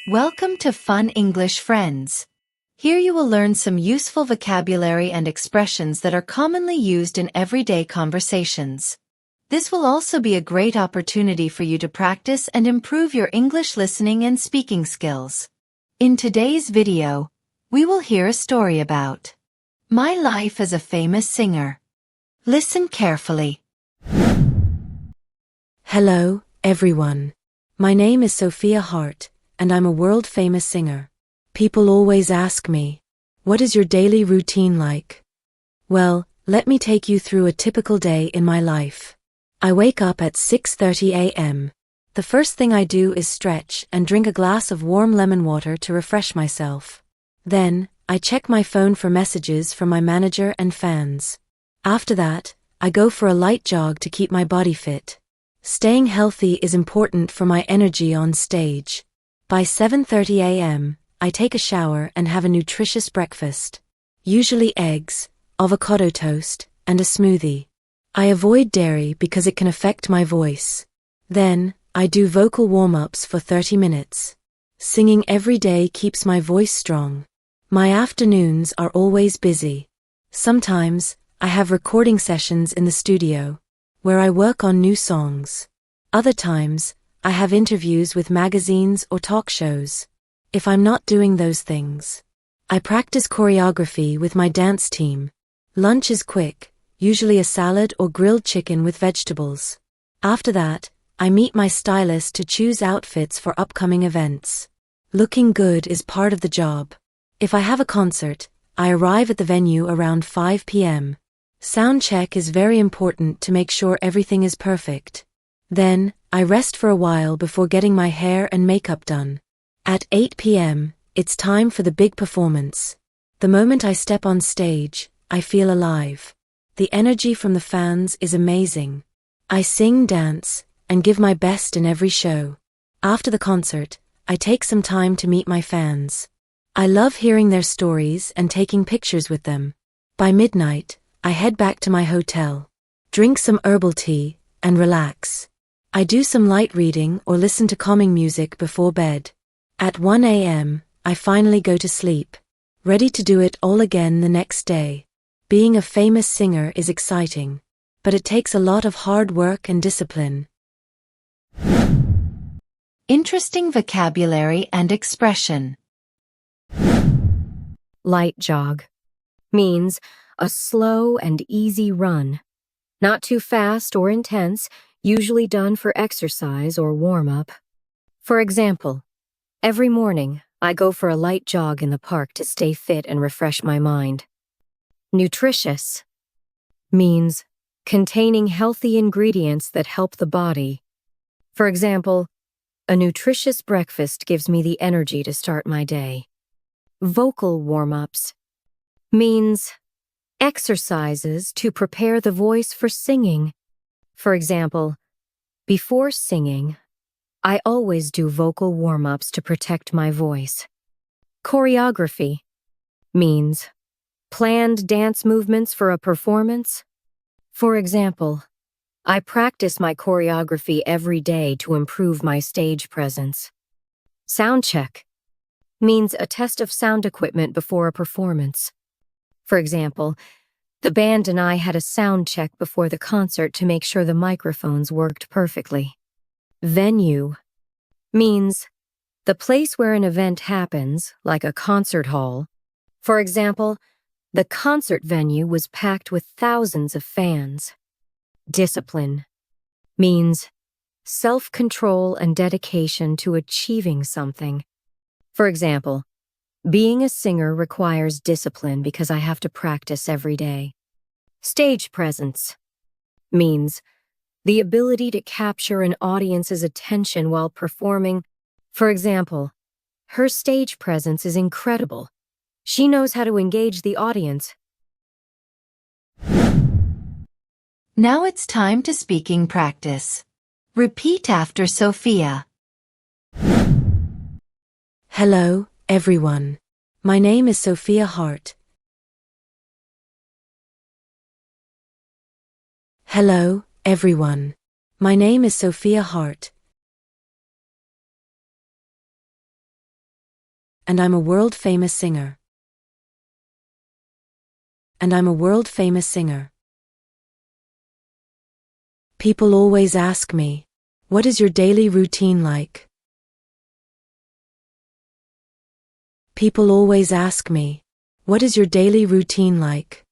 Welcome to Fun English Friends. Here you will learn some useful vocabulary and expressions that are commonly used in everyday conversations. This will also be a great opportunity for you to practice and improve your English listening and speaking skills. In today's video, we will hear a story about my life as a famous singer. Listen carefully. Hello, everyone. My name is Sophia, and I'm a world-famous singer. People always ask me, what is your daily routine like? Well, let me take you through a typical day in my life. I wake up at 6:30 a.m. The first thing I do is stretch and drink a glass of warm lemon water to refresh myself. Then, I check my phone for messages from my manager and fans. After that, I go for a light jog to keep my body fit. Staying healthy is important for my energy on stage. By 7:30 a.m., I take a shower and have a nutritious breakfast. Usually eggs, avocado toast, and a smoothie. I avoid dairy because it can affect my voice. Then, I do vocal warm-ups for 30 minutes. Singing every day keeps my voice strong. My afternoons are always busy. Sometimes, I have recording sessions in the studio, where I work on new songs. Other times, I have interviews with magazines or talk shows. If I'm not doing those things, I practice choreography with my dance team. Lunch is quick, usually a salad or grilled chicken with vegetables. After that, I meet my stylist to choose outfits for upcoming events. Looking good is part of the job. If I have a concert, I arrive at the venue around 5 p.m. Sound check is very important to make sure everything is perfect. Then, I rest for a while before getting my hair and makeup done. At 8 p.m., it's time for the big performance. The moment I step on stage, I feel alive. The energy from the fans is amazing. I sing, dance, and give my best in every show. After the concert, I take some time to meet my fans. I love hearing their stories and taking pictures with them. By midnight, I head back to my hotel, drink some herbal tea, and relax. I do some light reading or listen to calming music before bed. At 1 a.m., I finally go to sleep, ready to do it all again the next day. Being a famous singer is exciting, but it takes a lot of hard work and discipline. Interesting vocabulary and expression. Light jog means a slow and easy run. Not too fast or intense, usually done for exercise or warm-up. For example, every morning I go for a light jog in the park to stay fit and refresh my mind. Nutritious means containing healthy ingredients that help the body. For example, a nutritious breakfast gives me the energy to start my day. Vocal warm-ups means exercises to prepare the voice for singing. For example, before singing, I always do vocal warm-ups to protect my voice. Choreography means planned dance movements for a performance. For example, I practice my choreography every day to improve my stage presence. Sound check means a test of sound equipment before a performance. For example, the band and I had a sound check before the concert to make sure the microphones worked perfectly. Venue means the place where an event happens, like a concert hall. For example, the concert venue was packed with thousands of fans. Discipline means self-control and dedication to achieving something. For example, being a singer requires discipline because I have to practice every day. Stage presence means the ability to capture an audience's attention while performing. For example, her stage presence is incredible. She knows how to engage the audience. Now it's time to speaking practice. Repeat after Sophia. Hello, everyone. My name is Sophia. Hello, everyone. My name is Sophia. and I'm a world-famous singer. And I'm a world-famous singer. People always ask me, what is your daily routine like? People always ask me, what is your daily routine like?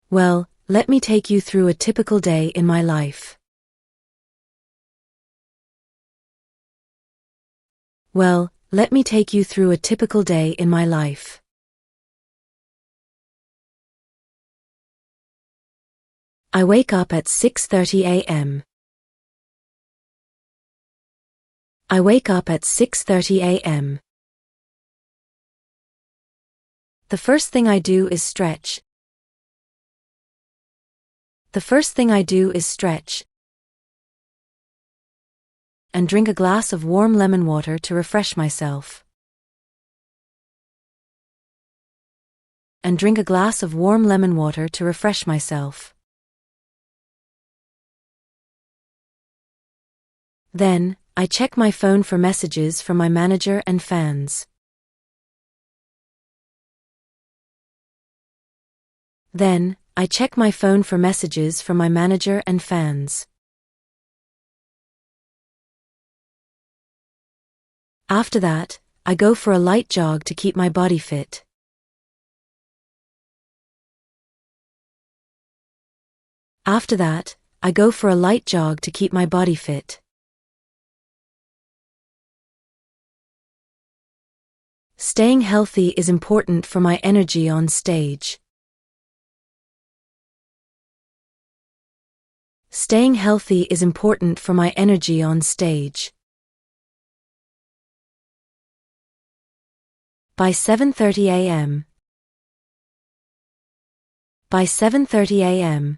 Well, let me take you through a typical day in my life. Well, let me take you through a typical day in my life. I wake up at 6:30 a.m. I wake up at 6:30 a.m. The first thing I do is stretch. The first thing I do is stretch and drink a glass of warm lemon water to refresh myself. And drink a glass of warm lemon water to refresh myself. Then, I check my phone for messages from my manager and fans. Then, I check my phone for messages from my manager and fans. After that, I go for a light jog to keep my body fit. After that, I go for a light jog to keep my body fit. Staying healthy is important for my energy on stage. Staying healthy is important for my energy on stage. By 7:30 a.m. By 7:30 a.m.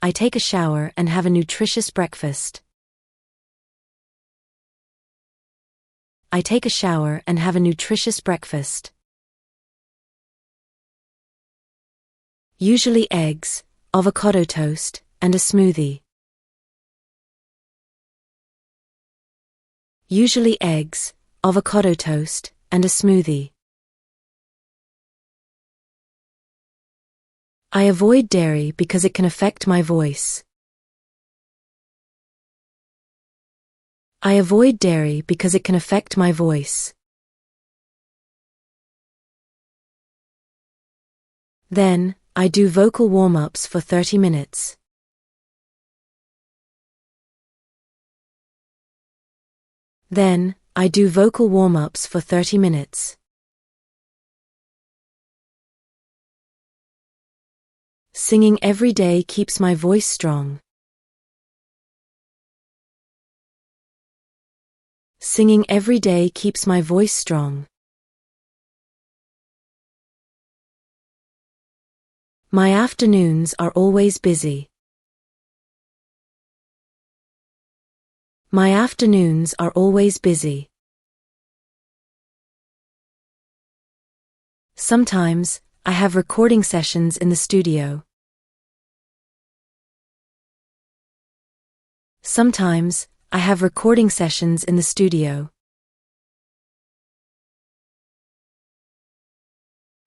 I take a shower and have a nutritious breakfast. I take a shower and have a nutritious breakfast. Usually eggs, avocado toast, and a smoothie. Usually eggs, avocado toast, and a smoothie. I avoid dairy because it can affect my voice. I avoid dairy because it can affect my voice. Then, I do vocal warm-ups for 30 minutes. Then, I do vocal warm-ups for 30 minutes. Singing every day keeps my voice strong. Singing every day keeps my voice strong. My afternoons are always busy. My afternoons are always busy. Sometimes, I have recording sessions in the studio. Sometimes, I have recording sessions in the studio,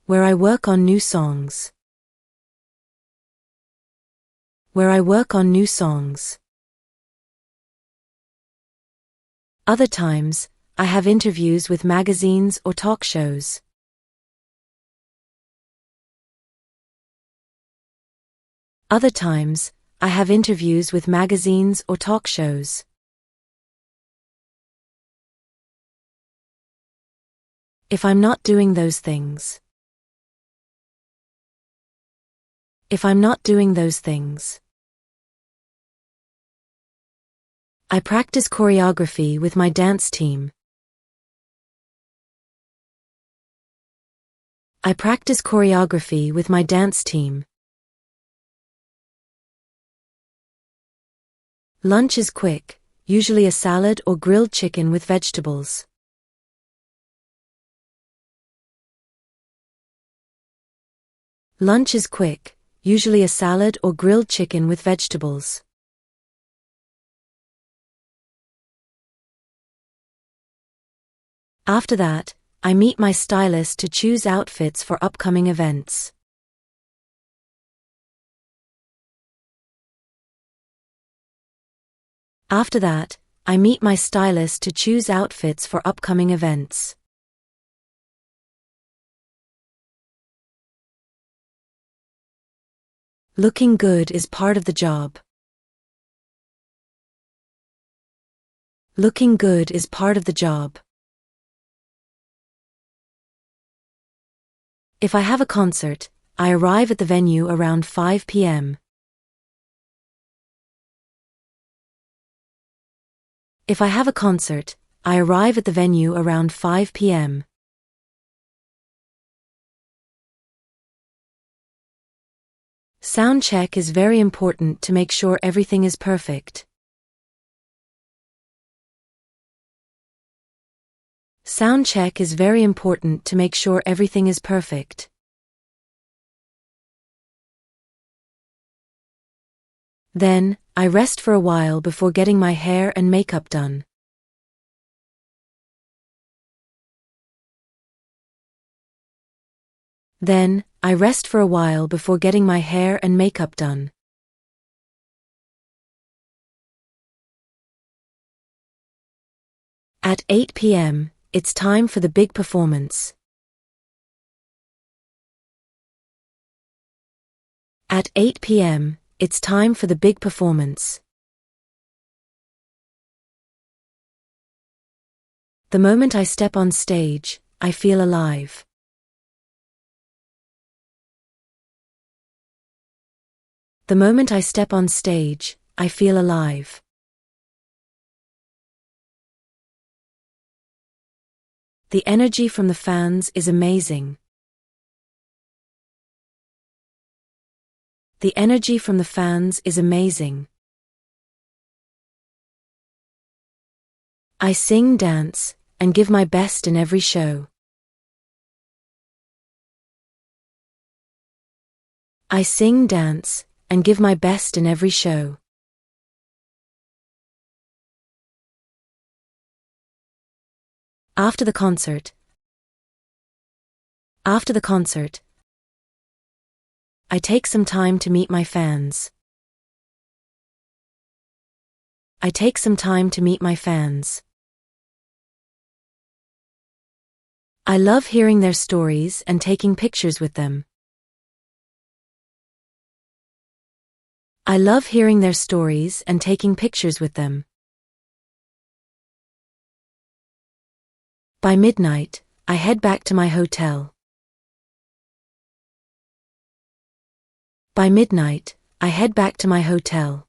where I work on new songs. Where I work on new songs. Other times, I have interviews with magazines or talk shows. Other times, I have interviews with magazines or talk shows. If I'm not doing those things. If I'm not doing those things. I practice choreography with my dance team. I practice choreography with my dance team. Lunch is quick, usually a salad or grilled chicken with vegetables. Lunch is quick, usually a salad or grilled chicken with vegetables. After that, I meet my stylist to choose outfits for upcoming events. After that, I meet my stylist to choose outfits for upcoming events. Looking good is part of the job. Looking good is part of the job. If I have a concert, I arrive at the venue around 5 p.m. If I have a concert, I arrive at the venue around 5 p.m. Sound check is very important to make sure everything is perfect. Sound check is very important to make sure everything is perfect. Then, I rest for a while before getting my hair and makeup done. Then, I rest for a while before getting my hair and makeup done. At 8 p.m., it's time for the big performance. At 8 p.m., it's time for the big performance. The moment I step on stage, I feel alive. The moment I step on stage, I feel alive. The energy from the fans is amazing. The energy from the fans is amazing. I sing, dance, and give my best in every show. I sing, dance, and give my best in every show. After the concert, I take some time to meet my fans. I take some time to meet my fans. I love hearing their stories and taking pictures with them. I love hearing their stories and taking pictures with them. By midnight, I head back to my hotel. By midnight, I head back to my hotel.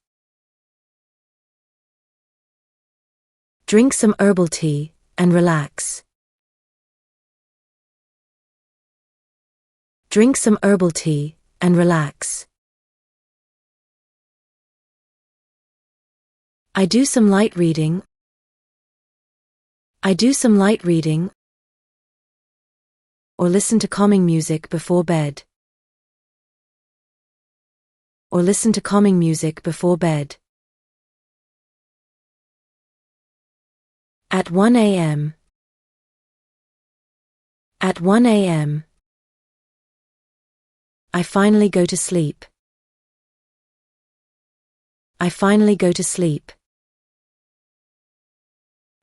Drink some herbal tea and relax. Drink some herbal tea and relax. I do some light reading. I do some light reading or listen to calming music before bed. Or listen to calming music before bed. At 1 a.m. At 1 a.m. I finally go to sleep. I finally go to sleep.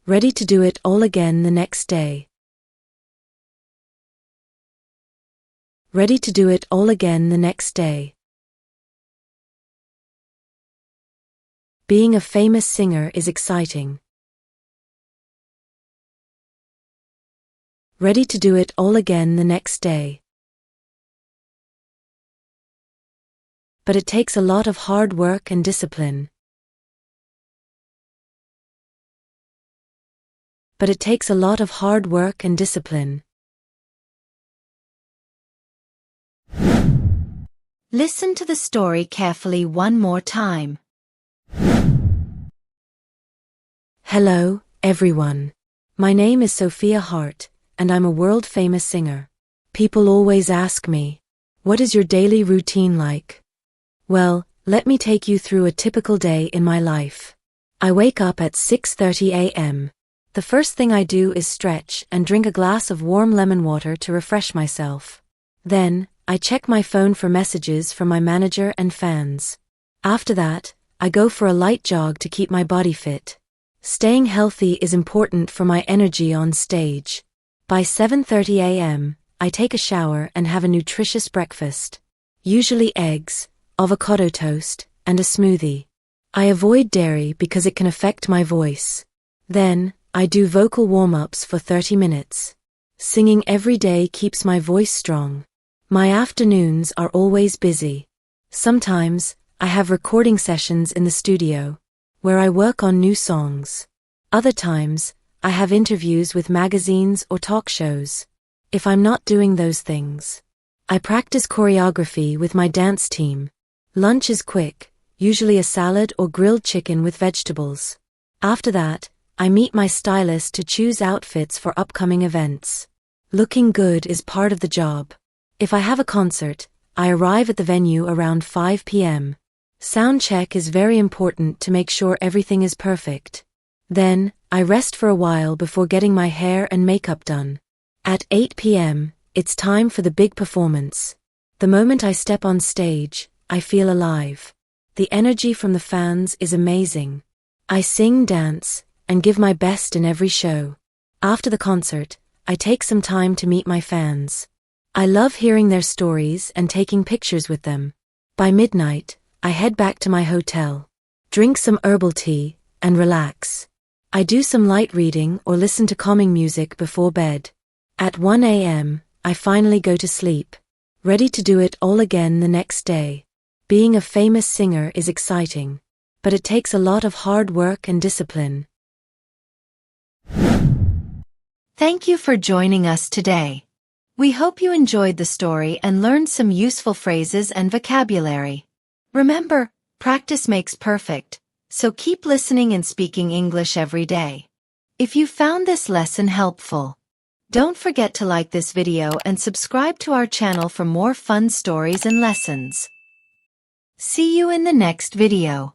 Ready to do it all again the next day. Ready to do it all again the next day. Being a famous singer is exciting. Ready to do it all again the next day. But it takes a lot of hard work and discipline. But it takes a lot of hard work and discipline. Listen to the story carefully one more time. Hello, everyone. My name is Sophia Hart, and I'm a world-famous singer. People always ask me, what is your daily routine like? Well, let me take you through a typical day in my life. I wake up at 6:30 a.m. The first thing I do is stretch and drink a glass of warm lemon water to refresh myself. Then, I check my phone for messages from my manager and fans. After that, I go for a light jog to keep my body fit. Staying healthy is important for my energy on stage. By 7:30 a.m., I take a shower and have a nutritious breakfast. Usually eggs, avocado toast, and a smoothie. I avoid dairy because it can affect my voice. Then, I do vocal warm-ups for 30 minutes. Singing every day keeps my voice strong. My afternoons are always busy. Sometimes, I have recording sessions in the studio, where I work on new songs. Other times, I have interviews with magazines or talk shows. If I'm not doing those things, I practice choreography with my dance team. Lunch is quick, usually a salad or grilled chicken with vegetables. After that, I meet my stylist to choose outfits for upcoming events. Looking good is part of the job. If I have a concert, I arrive at the venue around 5 p.m. Sound check is very important to make sure everything is perfect. Then, I rest for a while before getting my hair and makeup done. At 8 p.m., it's time for the big performance. The moment I step on stage, I feel alive. The energy from the fans is amazing. I sing, dance, and give my best in every show. After the concert, I take some time to meet my fans. I love hearing their stories and taking pictures with them. By midnight, I head back to my hotel, drink some herbal tea, and relax. I do some light reading or listen to calming music before bed. At 1 a.m., I finally go to sleep, ready to do it all again the next day. Being a famous singer is exciting, but it takes a lot of hard work and discipline. Thank you for joining us today. We hope you enjoyed the story and learned some useful phrases and vocabulary. Remember, practice makes perfect, so keep listening and speaking English every day. If you found this lesson helpful, don't forget to like this video and subscribe to our channel for more fun stories and lessons. See you in the next video.